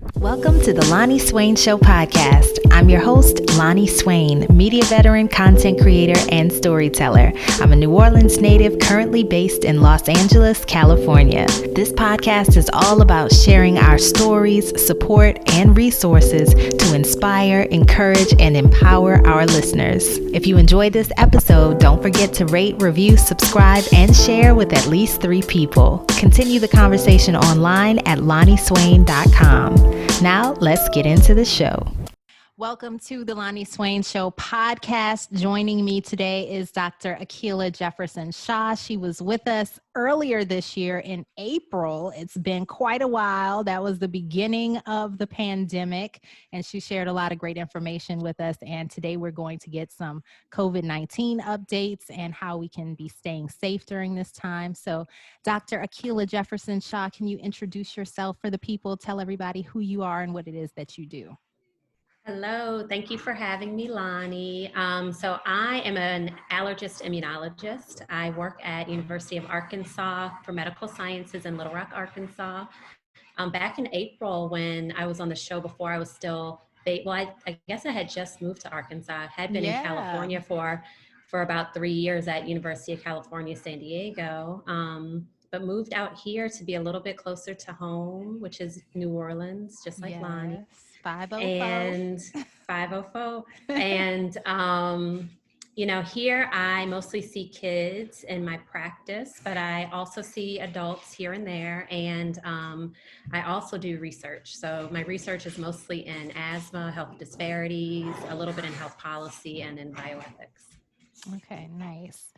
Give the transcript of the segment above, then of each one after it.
Welcome to the Lonnie Swain Show podcast. I'm your host, Lonnie Swain, media veteran, content creator, and storyteller. I'm a New Orleans native currently based in Los Angeles, California. This podcast is all about sharing our stories, support, and resources to inspire, encourage, and empower our listeners. If you enjoyed this episode, don't forget to rate, review, subscribe, and share with at least 3 people. Continue the conversation online at LonnieSwain.com. Now, let's get into the show. Welcome to the Lonnie Swain Show podcast. Joining me today is Dr. Akilah Jefferson-Shah. She was with us earlier this year in April. It's been quite a while. That was the beginning of the pandemic, and she shared a lot of great information with us. And today we're going to get some COVID-19 updates and how we can be staying safe during this time. So, Dr. Akilah Jefferson-Shah, can you introduce yourself for the people? Tell everybody who you are and what it is that you do. Hello, thank you for having me, Lonnie. So I am an allergist immunologist. I work at University of Arkansas for Medical Sciences in Little Rock, Arkansas. Back in April when I was on the show before, I was still, I guess I had just moved to Arkansas. I had been in California for about 3 years at University of California, San Diego, but moved out here to be a little bit closer to home, which is New Orleans, just like Lonnie. 504. And 504. And, here I mostly see kids in my practice, but I also see adults here and there. And I also do research. So my research is mostly in asthma, health disparities, a little bit in health policy, and in bioethics. Okay, nice.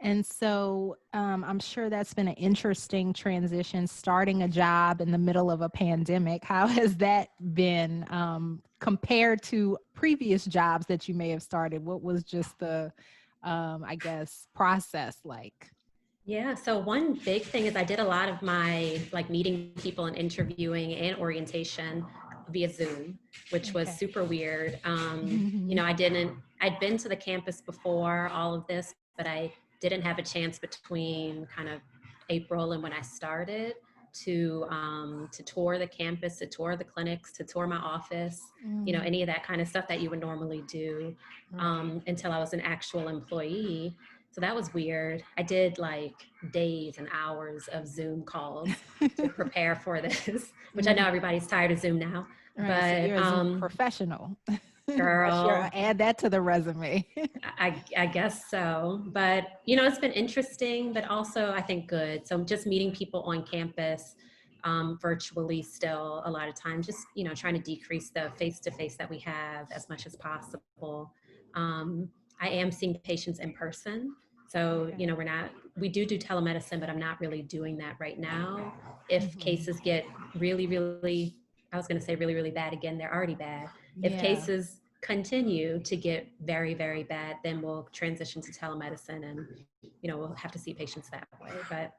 And so I'm sure that's been an interesting transition, starting a job in the middle of a pandemic. How has that been compared to previous jobs that you may have started? What was just the, process like? Yeah, so one big thing is I did a lot of my meeting people and interviewing and orientation via Zoom, which was super weird. I'd been to the campus before all of this, but I didn't have a chance between kind of April and when I started to tour the campus, to tour the clinics, to tour my office, any of that kind of stuff that you would normally do until I was an actual employee. So that was weird. I did days and hours of Zoom calls to prepare for this, which I know everybody's tired of Zoom now. Right, but so you're a Zoom professional. girl, Add that to the resume. I guess so. But, it's been interesting, but also I think good. So just meeting people on campus virtually still a lot of times, just, trying to decrease the face-to-face that we have as much as possible. I am seeing patients in person. So, we do telemedicine, but I'm not really doing that right now. If cases get really, really, I was going to say really, really bad again, they're already bad. If cases continue to get very, very bad, then we'll transition to telemedicine and, we'll have to see patients that way. But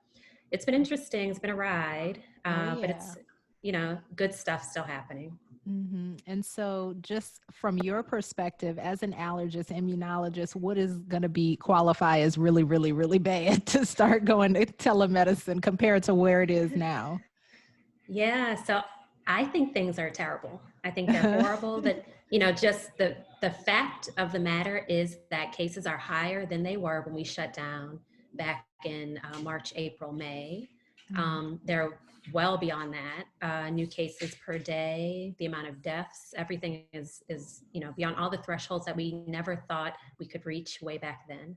it's been interesting. It's been a ride, but it's, good stuff still happening. Mm-hmm. And so just from your perspective as an allergist, immunologist, what is going to be qualify as really, really, really bad to start going to telemedicine compared to where it is now? Yeah. So I think things are terrible. I think they're horrible, but, just the fact of the matter is that cases are higher than they were when we shut down back in March, April, May. They're well beyond that. New cases per day, the amount of deaths, everything is beyond all the thresholds that we never thought we could reach way back then.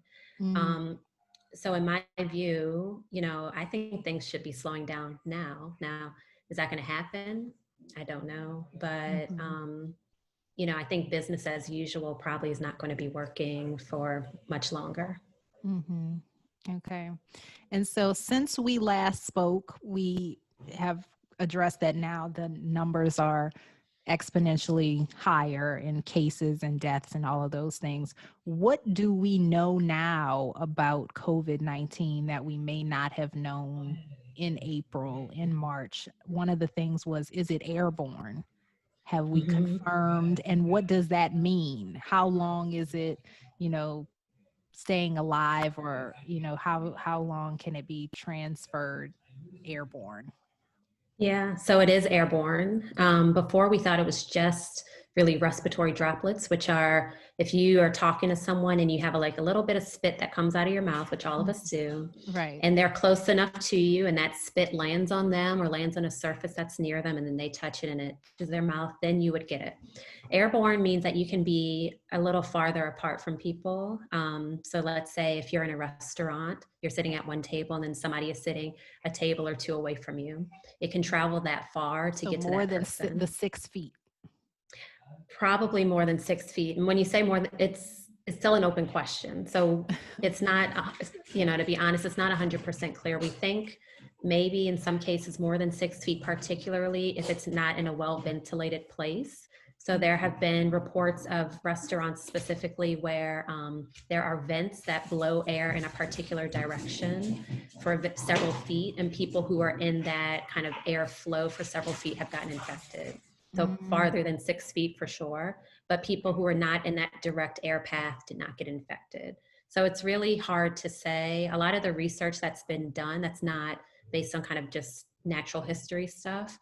So in my view, I think things should be slowing down now. Now, is that going to happen? I don't know. But, I think business as usual probably is not going to be working for much longer. Mm-hmm. Okay. And so since we last spoke, we have addressed that now the numbers are exponentially higher in cases and deaths and all of those things. What do we know now about COVID-19 that we may not have known in April, in March? One of the things was, is it airborne? Have we confirmed? And what does that mean? How long is it, staying alive, or, how long can it be transferred airborne? Yeah, so it is airborne. Before we thought it was just really respiratory droplets, which are if you are talking to someone and you have like a little bit of spit that comes out of your mouth, which all of us do, Right. and they're close enough to you and that spit lands on them or lands on a surface that's near them and then they touch it and it touches their mouth, then you would get it. Airborne means that you can be a little farther apart from people. So let's say if you're in a restaurant, you're sitting at one table and then somebody is sitting a table or two away from you. It can travel that far to So get to more that than person. the 6 feet. Probably more than 6 feet. And when you say more than, it's still an open question. So it's not, to be honest, it's not 100% clear. We think maybe in some cases more than 6 feet, particularly if it's not in a well ventilated place. So there have been reports of restaurants specifically where there are vents that blow air in a particular direction for several feet, and people who are in that kind of airflow for several feet have gotten infected. So farther than 6 feet for sure, but people who are not in that direct air path did not get infected. So it's really hard to say. A lot of the research that's been done that's not based on kind of just natural history stuff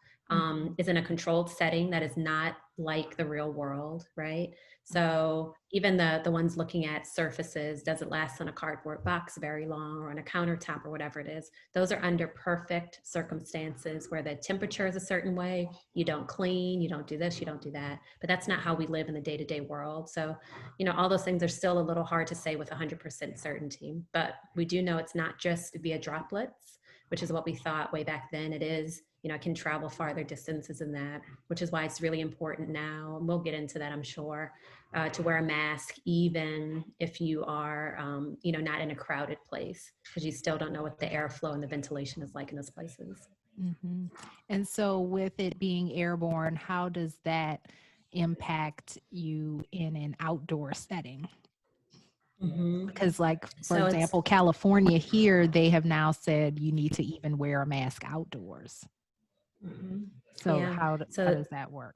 is in a controlled setting that is not like the real world, right? So even the ones looking at surfaces, does it last on a cardboard box very long or on a countertop or whatever it is? Those are under perfect circumstances where the temperature is a certain way, you don't clean, you don't do this, you don't do that. But that's not how we live in the day-to-day world. So, all those things are still a little hard to say with 100% certainty. But we do know it's not just via droplets, which is what we thought way back then. It is, it can travel farther distances than that, which is why it's really important now. And we'll get into that, I'm sure, to wear a mask, even if you are, not in a crowded place, because you still don't know what the airflow and the ventilation is like in those places. Mm-hmm. And so, with it being airborne, how does that impact you in an outdoor setting? Mm-hmm. Because, like, for So it's example, California here, they have now said you need to even wear a mask outdoors. mm-hmm. So, Yeah. how So does that work?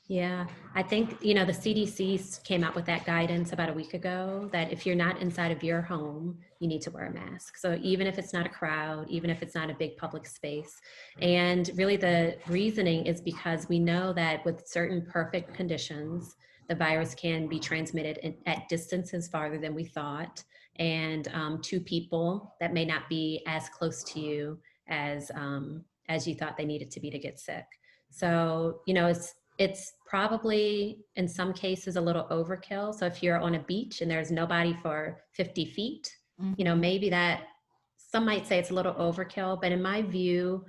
yeah, I think, the CDC came out with that guidance about a week ago that if you're not inside of your home, you need to wear a mask. So even if it's not a crowd, even if it's not a big public space. And really the reasoning is because we know that with certain perfect conditions, the virus can be transmitted at distances farther than we thought, and to people that may not be as close to you as you thought they needed to be to get sick. So, it's probably in some cases a little overkill. So if you're on a beach and there's nobody for 50 feet, Mm-hmm. maybe that some might say it's a little overkill, but in my view,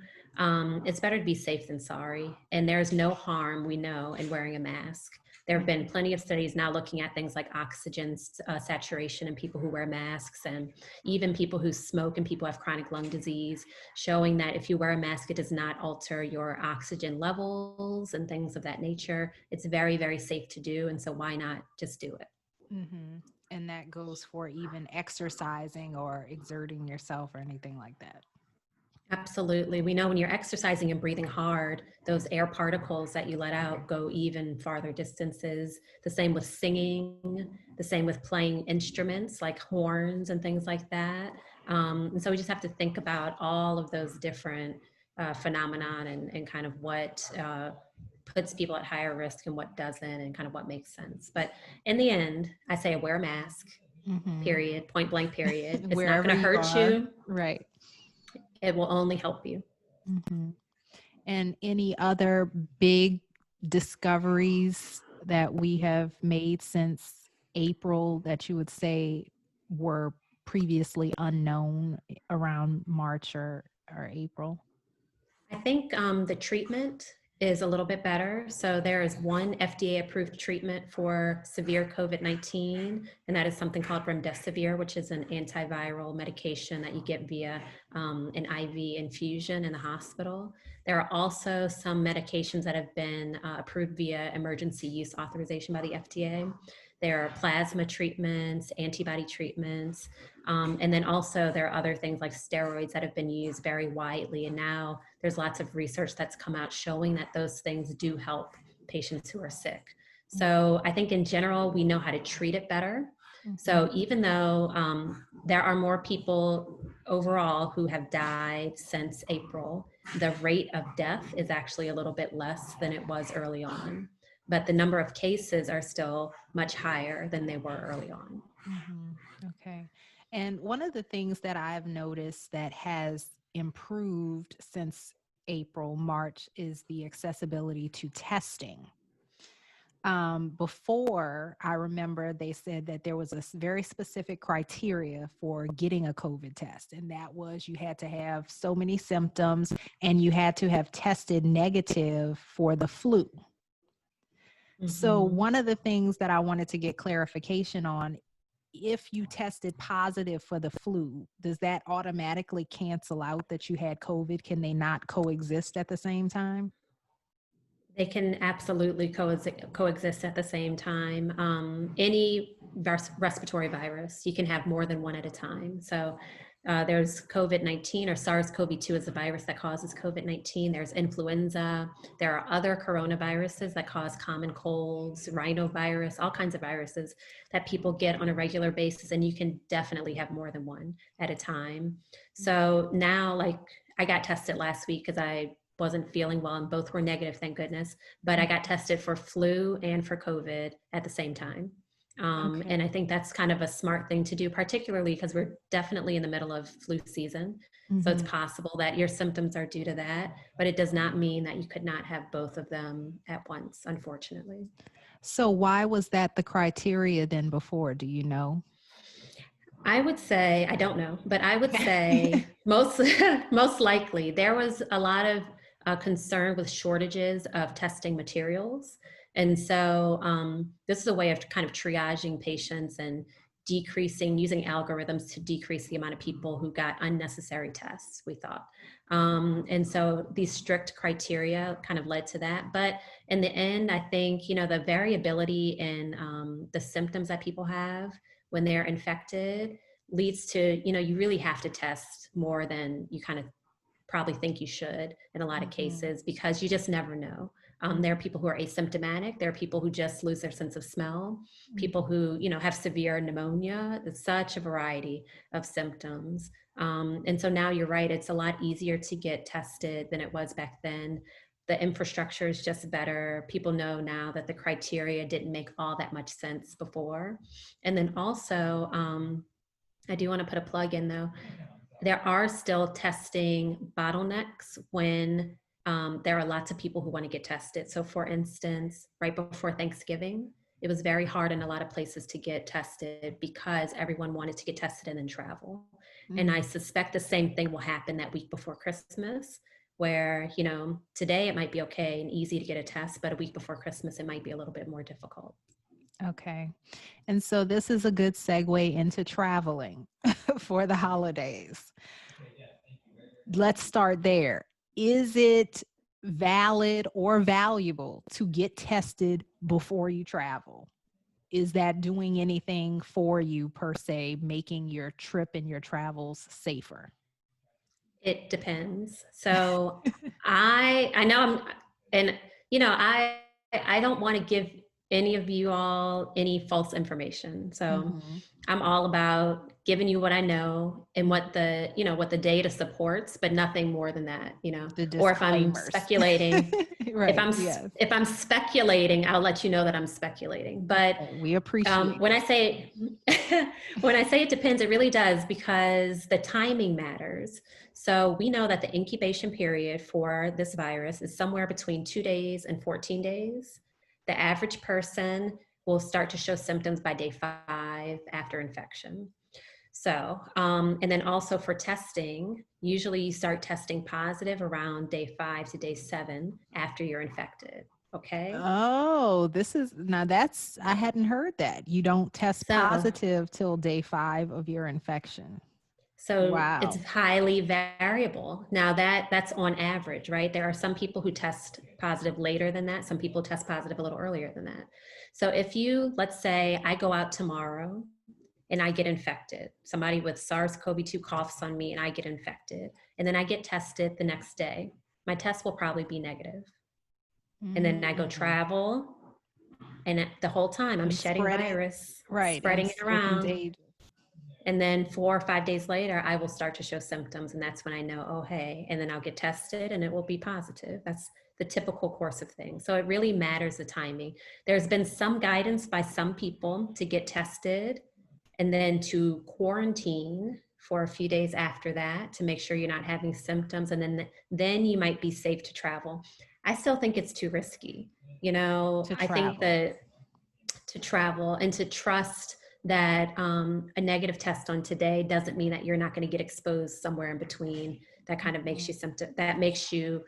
it's better to be safe than sorry. And there's no harm, we know, in wearing a mask. There have been plenty of studies now looking at things like oxygen saturation in people who wear masks, and even people who smoke and people who have chronic lung disease, showing that if you wear a mask, it does not alter your oxygen levels and things of that nature. It's very, very safe to do. And so why not just do it? Mm-hmm. And that goes for even exercising or exerting yourself or anything like that. Absolutely. We know when you're exercising and breathing hard, those air particles that you let out go even farther distances. The same with singing, the same with playing instruments like horns and things like that. And so we just have to think about all of those different phenomenon and kind of what puts people at higher risk and what doesn't, and kind of what makes sense. But in the end, I say wear a mask, Mm-hmm. period, point blank, period. It's not Wherever going to you hurt are. you. Right. It will only help you. Mm-hmm. And any other big discoveries that we have made since April that you would say were previously unknown around March or April? I think the treatment is a little bit better. So there is one FDA approved treatment for severe COVID-19, and that is something called remdesivir, which is an antiviral medication that you get via an IV infusion in the hospital. There are also some medications that have been approved via emergency use authorization by the FDA. There are plasma treatments, antibody treatments, and then also there are other things like steroids that have been used very widely. And now there's lots of research that's come out showing that those things do help patients who are sick. So I think in general, we know how to treat it better. So even though there are more people overall who have died since April, the rate of death is actually a little bit less than it was early on. But the number of cases are still much higher than they were early on. Okay. And one of the things that I've noticed that has improved since April, March is the accessibility to testing. Before, I remember they said that there was a very specific criteria for getting a COVID test, and that was you had to have so many symptoms and you had to have tested negative for the flu. So one of the things that I wanted to get clarification on, if you tested positive for the flu, does that automatically cancel out that you had COVID? Can they not coexist at the same time? They can absolutely coexist at the same time. Any respiratory virus, you can have more than one at a time. So there's COVID-19, or SARS-CoV-2 is the virus that causes COVID-19. There's influenza. There are other coronaviruses that cause common colds, rhinovirus, all kinds of viruses that people get on a regular basis. And you can definitely have more than one at a time. So now, like, I got tested last week because I wasn't feeling well, and both were negative, thank goodness. But I got tested for flu and for COVID at the same time. Okay. And I think that's kind of a smart thing to do, particularly because we're definitely in the middle of flu season. So it's possible that your symptoms are due to that, but it does not mean that you could not have both of them at once, unfortunately. So why was that the criteria then before? Do you know? I would say, I don't know, but I would say most likely there was a lot of concern with shortages of testing materials. And so this is a way of kind of triaging patients and using algorithms to decrease the amount of people who got unnecessary tests, we thought. And so these strict criteria kind of led to that. But in the end, I think, the variability in the symptoms that people have when they're infected leads to, you really have to test more than you kind of probably think you should in a lot of cases, because you just never know. There are people who are asymptomatic. There are people who just lose their sense of smell, people who, have severe pneumonia. It's such a variety of symptoms. And so now you're right, it's a lot easier to get tested than it was back then. The infrastructure is just better. People know now that the criteria didn't make all that much sense before. And then also, I do want to put a plug in though. There are still testing bottlenecks when there are lots of people who want to get tested. So for instance, right before Thanksgiving, it was very hard in a lot of places to get tested because everyone wanted to get tested and then travel. And I suspect the same thing will happen that week before Christmas, where, today it might be okay and easy to get a test, but a week before Christmas, it might be a little bit more difficult. Okay. And so this is a good segue into traveling for the holidays. Let's start there. Is it valid or valuable to get tested before you travel? Is that doing anything for you per se, making your trip and your travels safer? It depends. So I know I don't want to give any of you all any false information. So I'm all about giving you what I know and what the data supports, but nothing more than that, or if I'm speculating, right, if I'm speculating, I'll let you know that I'm speculating. But we appreciate when I say it depends, it really does, because the timing matters. So we know that the incubation period for this virus is somewhere between 2 days and 14 days. The average person will start to show symptoms by day 5 after infection. So, and then also for testing, usually you start testing positive around day 5 to day 7 after you're infected. Okay. Oh, I hadn't heard that. You don't test positive till day 5 of your infection. So wow. It's highly variable. Now that's on average, right? There are some people who test positive later than that. Some people test positive a little earlier than that. So if let's say I go out tomorrow and I get infected, somebody with SARS-CoV-2 coughs on me and I get infected, and then I get tested the next day, my test will probably be negative. And then I go travel, and the whole time I'm shedding virus, spreading it around. And then 4 or 5 days later, I will start to show symptoms. And that's when I know, oh, hey, and then I'll get tested and it will be positive. That's the typical course of things. So it really matters the timing. There's been some guidance by some people to get tested and then to quarantine for a few days after that to make sure you're not having symptoms. And then you might be safe to travel. I still think it's too risky. To I think travel. that to travel and to trust that a negative test on today doesn't mean that you're not going to get exposed somewhere in between that kind of makes you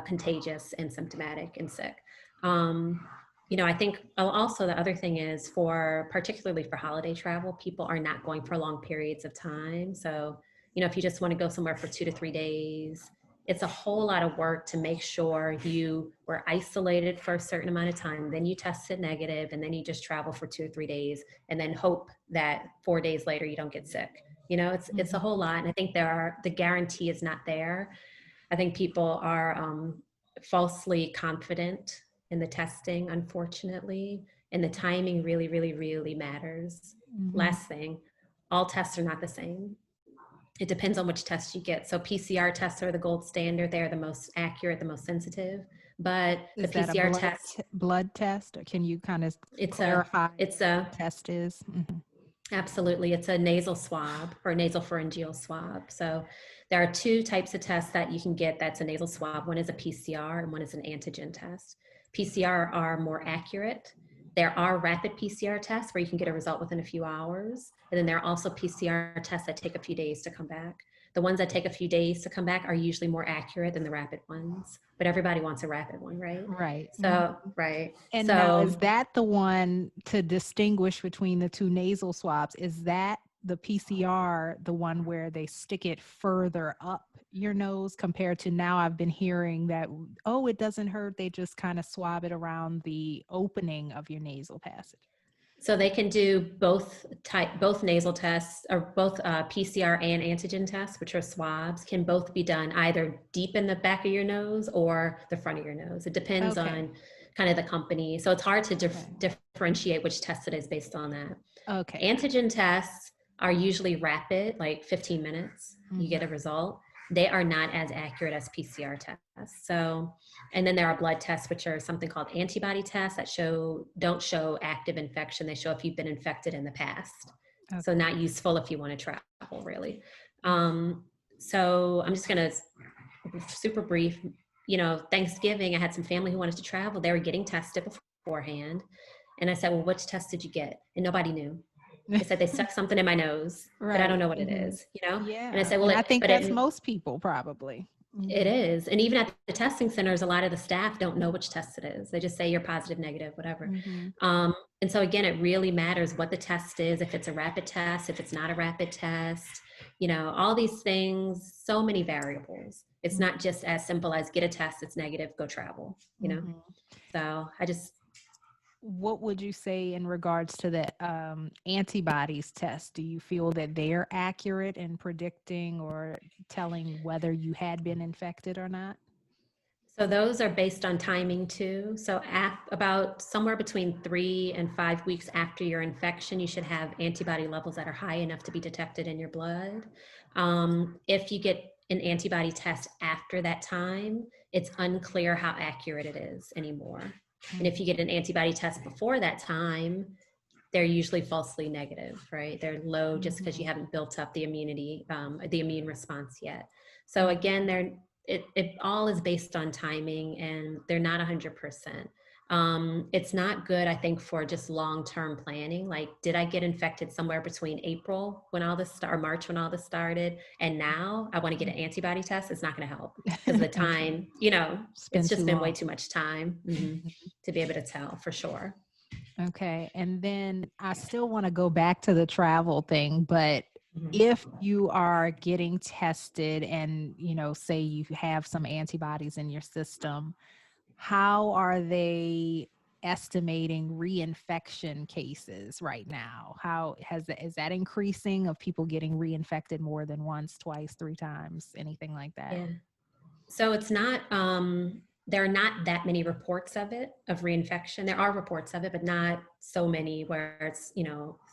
contagious and symptomatic and sick. I think also the other thing is particularly for holiday travel, people are not going for long periods of time. So, if you just want to go somewhere for 2 to 3 days, it's a whole lot of work to make sure you were isolated for a certain amount of time, then you tested negative, and then you just travel for 2 or 3 days and then hope that 4 days later you don't get sick. It's a whole lot. And I think the guarantee is not there. I think people are falsely confident in the testing, unfortunately, and the timing really, really, really matters. Last thing, all tests are not the same. It depends on which test you get. So PCR tests are the gold standard. They're the most accurate, the most sensitive. But the Is that PCR a test, blood test, or can you kind of it's clarify it's what a the test is? absolutely, it's a nasal swab or nasal pharyngeal swab. So there are two types of tests that you can get. That's a nasal swab. One is a PCR and one is an antigen test. PCR are more accurate. There are rapid PCR tests where you can get a result within a few hours. And then there are also PCR tests that take a few days to come back. The ones that take a few days to come back are usually more accurate than the rapid ones, but everybody wants a rapid one, right? Right. So, right. And so, now, is that the one to distinguish between the two nasal swabs? Is that the PCR, the one where they stick it further up your nose, compared to now I've been hearing that, oh, it doesn't hurt, they just kind of swab it around the opening of your nasal passage? So they can do both nasal tests, or both PCR and antigen tests, which are swabs, can both be done either deep in the back of your nose or the front of your nose. It depends on kind of the company. So it's hard to differentiate which test it is based on that. Okay. Antigen tests are usually rapid, like 15 minutes, you get a result. They are not as accurate as PCR tests. So, and then there are blood tests, which are something called antibody tests that don't show active infection. They show if you've been infected in the past. Okay. So not useful if you want to travel, really. So I'm just going to super brief. Thanksgiving, I had some family who wanted to travel. They were getting tested beforehand. And I said, well, which test did you get? And nobody knew. They said they stuck something in my nose, but I don't know what it is, Yeah. And I said, well, and I think that's most people probably. It is. And even at the testing centers, a lot of the staff don't know which test it is. They just say you're positive, negative, whatever. And so again, it really matters what the test is, if it's a rapid test, if it's not a rapid test, all these things, so many variables. It's not just as simple as get a test, it's negative, go travel, So what would you say in regards to the antibodies test? Do you feel that they're accurate in predicting or telling whether you had been infected or not? So those are based on timing too. So about somewhere between 3 and 5 weeks after your infection, you should have antibody levels that are high enough to be detected in your blood. If you get an antibody test after that time, it's unclear how accurate it is anymore. And if you get an antibody test before that time, they're usually falsely negative, right? They're low just because you haven't built up the immunity, the immune response yet. So again, it all is based on timing, and they're not 100%. It's not good, I think, for just long-term planning. Like, did I get infected somewhere between April when all this or March when all this started, and now I want to get an antibody test? It's not going to help because the time, it's just been way too much time to be able to tell for sure. Okay. And then I still want to go back to the travel thing, but if you are getting tested and, say you have some antibodies in your system, how are they estimating reinfection cases right now? Is that increasing, of people getting reinfected more than once, twice, 3 times, anything like that? Yeah. So it's not, there are not that many reports of reinfection. There are reports of it, but not so many where it's,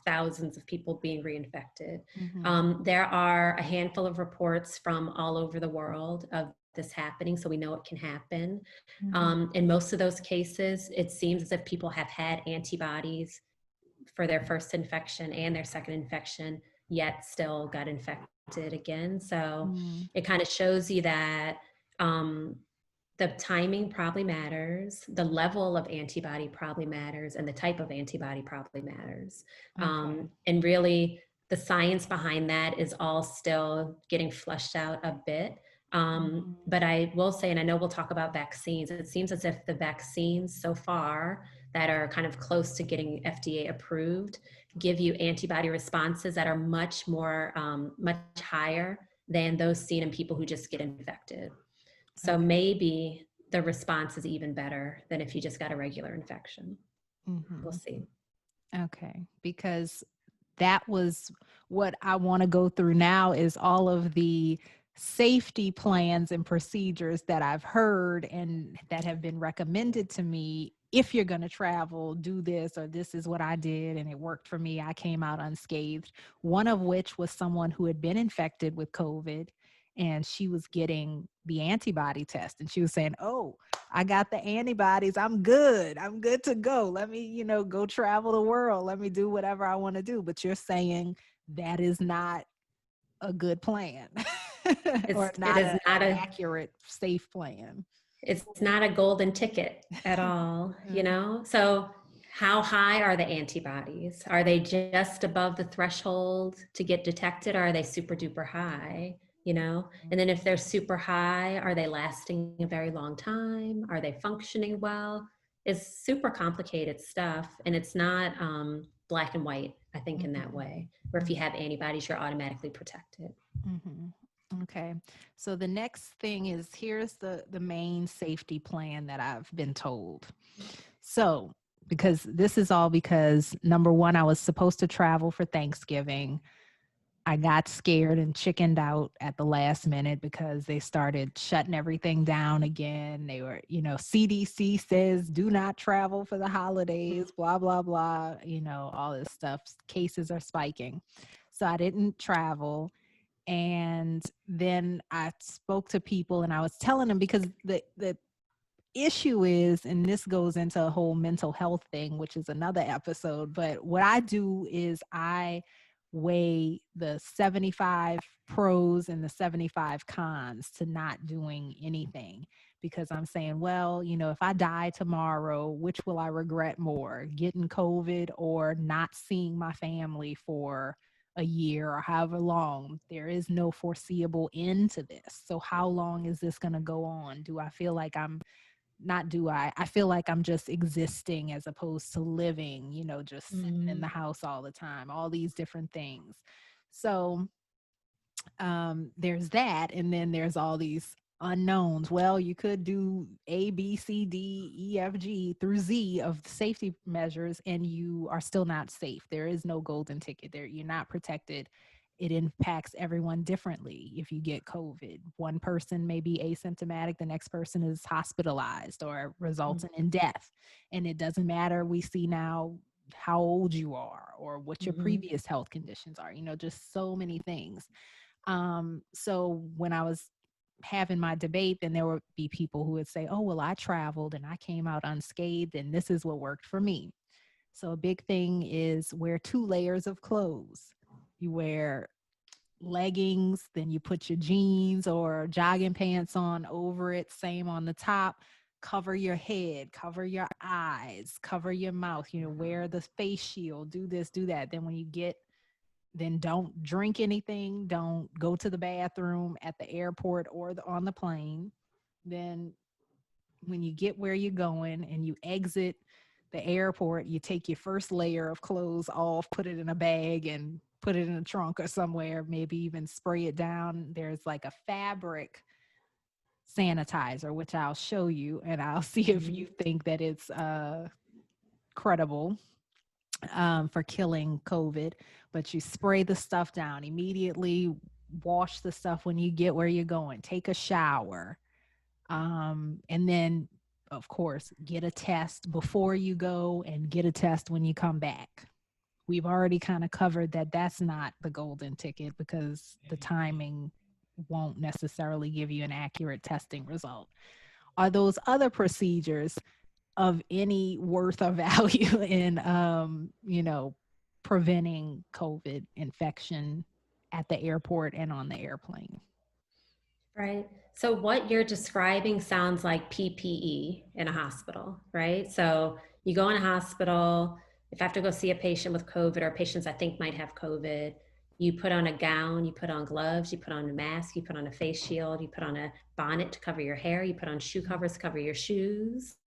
thousands of people being reinfected. Mm-hmm. There are a handful of reports from all over the world of this happening, so we know it can happen. Mm-hmm. In most of those cases, it seems as if people have had antibodies for their first infection and their second infection, yet still got infected again. So Mm-hmm. it kind of shows you that the timing probably matters, the level of antibody probably matters, and the type of antibody probably matters. Okay. And really, the science behind that is all still getting fleshed out a bit. Mm-hmm. But I will say, and I know we'll talk about vaccines, it seems as if the vaccines so far that are kind of close to getting FDA approved give you antibody responses that are much more, much higher than those seen in people who just get infected. So Okay. maybe the response is even better than if you just got a regular infection. We'll Mm-hmm. see. Okay. Because that was what I want to go through now is all of the safety plans and procedures that I've heard and that have been recommended to me. If you're going to travel, do this, or this is what I did and it worked for me. I came out unscathed. One of which was someone who had been infected with COVID and she was getting the antibody test and she was saying, "Oh, I got the antibodies. I'm good. I'm good to go. Let me, go travel the world. Let me do whatever I want to do." But you're saying that is not a good plan or It not is an not a accurate, safe plan. it's not a golden ticket at all, you know? So how high are the antibodies? Are they just above the threshold to get detected? Or are they super duper high? You know? And then if they're super high, are they lasting a very long time? Are they functioning well? It's super complicated stuff. And it's not black and white, I think, in that way, where if you have antibodies, you're automatically protected. Mm-hmm. Okay. So the next thing is here's the main safety plan that I've been told. So, because this is all because number one, I was supposed to travel for Thanksgiving. I got scared and chickened out at the last minute because they started shutting everything down again. They were, CDC says do not travel for the holidays, blah, blah, blah, all this stuff. Cases are spiking. So I didn't travel. And then I spoke to people and I was telling them because the issue is, and this goes into a whole mental health thing, which is another episode, but what I do is I weigh the 75 pros and the 75 cons to not doing anything because I'm saying, well, if I die tomorrow, which will I regret more, getting COVID or not seeing my family for a year or however long? There is no foreseeable end to this. So how long is this going to go on? Do I feel like I feel like I'm just existing as opposed to living, just sitting in the house all the time, all these different things. So there's that. And then there's all these unknowns. Well, you could do A, B, C, D, E, F, G through Z of safety measures, and you are still not safe. There is no golden ticket there. You're not protected. It impacts everyone differently. If you get COVID, one person may be asymptomatic, the next person is hospitalized or resulting in death. And it doesn't matter. We see now how old you are or what your previous health conditions are, just so many things. So when I was having my debate, then there would be people who would say, "Oh, well, I traveled and I came out unscathed and this is what worked for me." So a big thing is wear 2 layers of clothes. You wear leggings, then you put your jeans or jogging pants on over it, same on the top. Cover your head, cover your eyes, cover your mouth, wear the face shield, do this, do that. Then don't drink anything. Don't go to the bathroom at the airport or on the plane. Then when you get where you're going and you exit the airport, you take your first layer of clothes off, put it in a bag and put it in a trunk or somewhere, maybe even spray it down. There's like a fabric sanitizer, which I'll show you and I'll see if you think that it's credible for killing COVID. But you spray the stuff down immediately, wash the stuff when you get where you're going, take a shower, and then, of course, get a test before you go and get a test when you come back. we've already kind of covered that that's not the golden ticket because the timing won't necessarily give you an accurate testing result. Are those other procedures of any worth or value in, preventing COVID infection at the airport and on the airplane? Right. So what you're describing sounds like PPE in a hospital, right? So you go in a hospital, if I have to go see a patient with COVID or patients I think might have COVID, you put on a gown, you put on gloves, you put on a mask, you put on a face shield, you put on a bonnet to cover your hair, you put on shoe covers to cover your shoes.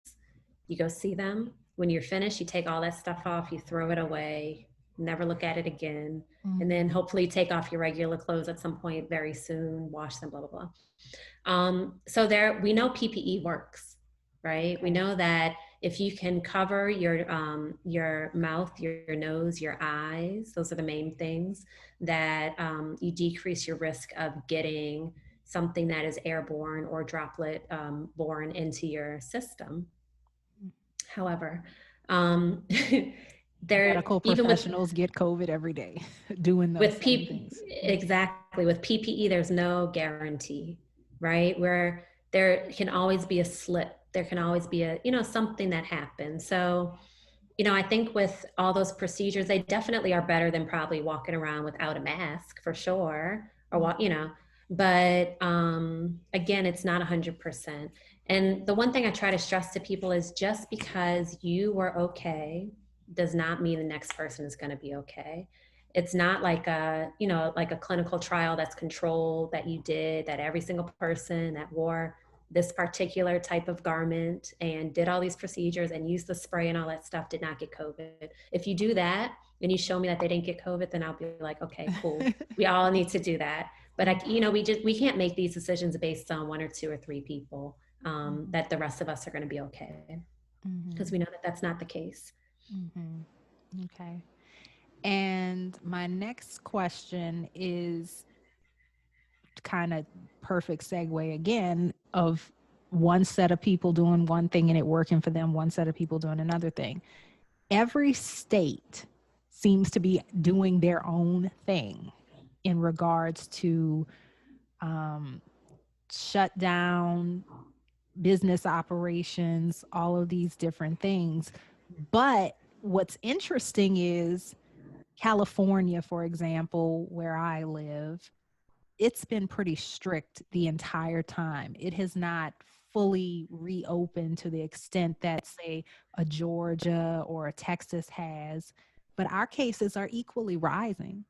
You go see them. When you're finished, you take all that stuff off, you throw it away, never look at it again. And then hopefully take off your regular clothes at some point very soon, wash them, blah, blah, blah. So there, we know PPE works, right? Okay. We know that if you can cover your mouth, your nose, your eyes, those are the main things, that you decrease your risk of getting something that is airborne or droplet borne into your system. However, medical professionals get COVID every day doing those same things. Exactly. With PPE, there's no guarantee, right? Where there can always be a slip. There can always be something that happens. So, I think with all those procedures, they definitely are better than probably walking around without a mask for sure, or but again, it's not 100%. And the one thing I try to stress to people is just because you were okay does not mean the next person is going to be okay. It's not like a clinical trial that's controlled, that you did, that every single person that wore this particular type of garment and did all these procedures and used the spray and all that stuff did not get COVID. If you do that and you show me that they didn't get COVID, then I'll be like, okay, cool. We all need to do that. But we can't make these decisions based on one or two or three people, that the rest of us are going to be okay, because we know that that's not the case. Okay. And my next question is kind of perfect segue again of one set of people doing one thing and it working for them, one set of people doing another thing. Every state seems to be doing their own thing in regards to shut down business operations, all of these different things. But what's interesting is California, for example, where I live, it's been pretty strict the entire time. It has not fully reopened to the extent that, say, a Georgia or a Texas has, but our cases are equally rising.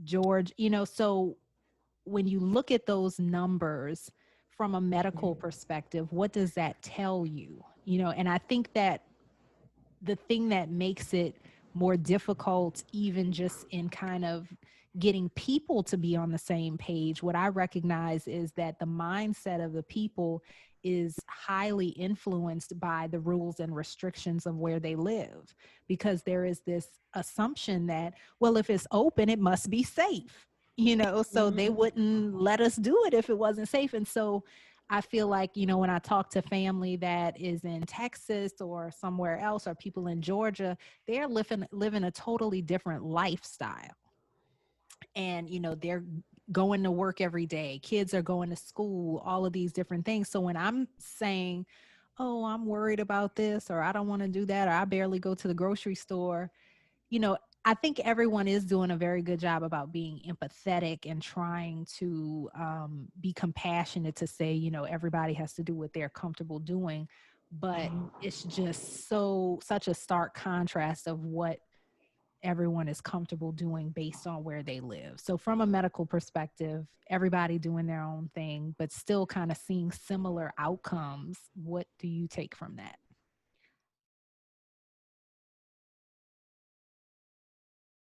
George, so when you look at those numbers from a medical perspective, what does that tell you? And I think that the thing that makes it more difficult, even just in kind of getting people to be on the same page, what I recognize is that the mindset of the people is highly influenced by the rules and restrictions of where they live, because there is this assumption that, well, if it's open, it must be safe, so they wouldn't let us do it if it wasn't safe. And so I feel like, when I talk to family that is in Texas or somewhere else, or people in Georgia, they're living a totally different lifestyle. And, they're going to work every day. Kids are going to school, all of these different things. So when I'm saying, oh, I'm worried about this, or I don't want to do that, or I barely go to the grocery store, I think everyone is doing a very good job about being empathetic and trying to be compassionate to say, everybody has to do what they're comfortable doing. But it's just such a stark contrast of what everyone is comfortable doing based on where they live. So from a medical perspective, everybody doing their own thing, but still kind of seeing similar outcomes. What do you take from that?